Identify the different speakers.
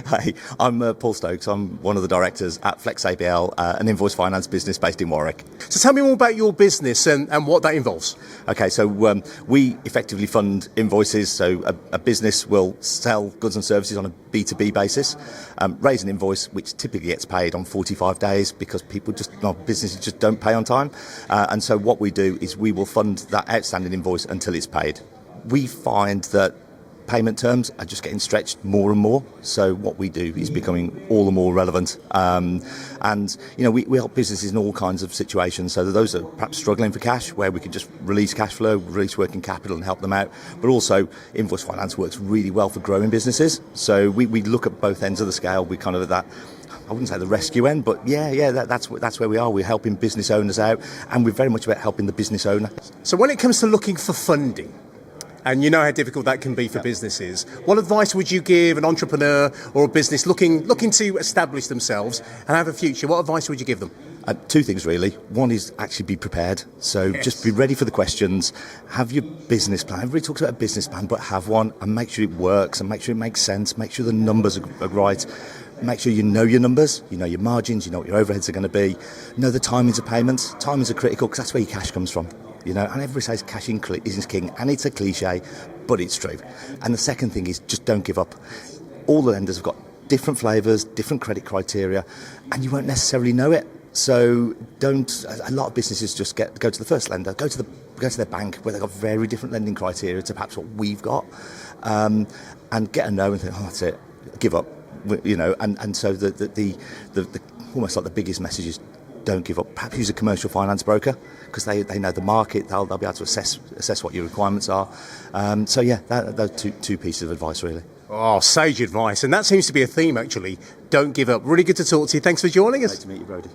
Speaker 1: Hey, I'm Paul Stokes. I'm one of the directors at FlexABL, an invoice finance business based in Warwick.
Speaker 2: So tell me more about your business and what that involves.
Speaker 1: Okay, so we effectively fund invoices. So a business will sell goods and services on a B2B basis, raise an invoice which typically gets paid on 45 days because businesses just don't pay on time. And so what we do is we will fund that outstanding invoice until it's paid. We find that payment terms are just getting stretched more and more. So what we do is becoming all the more relevant. And we help businesses in all kinds of situations. So those that are perhaps struggling for cash, where we could just release cash flow, release working capital and help them out. But also invoice finance works really well for growing businesses. So we look at both ends of the scale. We kind of at that, I wouldn't say the rescue end, but that's where we are. We're helping business owners out, and we're very much about helping the business owner.
Speaker 2: So when it comes to looking for funding, and you know how difficult that can be for businesses, what advice would you give an entrepreneur or a business looking to establish themselves and have a future? What advice would you give them?
Speaker 1: Two things really. One is actually be prepared. So just be ready for the questions. Have your business plan. Everybody talks about a business plan, but have one and make sure it works and make sure it makes sense. Make sure the numbers are right. Make sure you know your numbers, you know your margins, you know what your overheads are going to be. Know the timings of payments. Timings are critical because that's where your cash comes from. And everybody says cash is king, and it's a cliche, but it's true. And the second thing is just don't give up. All the lenders have got different flavours, different credit criteria, and you won't necessarily know it. So don't. A lot of businesses just go to the first lender, go to their bank where they've got very different lending criteria to perhaps what we've got, and get a no and think, oh, that's it, give up. And so the almost like the biggest message is don't give up. Perhaps use a commercial finance broker because they know the market. They'll be able to assess what your requirements are. Those two pieces of advice really.
Speaker 2: Oh, sage advice, and that seems to be a theme actually. Don't give up. Really good to talk to you. Thanks for joining us.
Speaker 1: Great to meet you, Brody.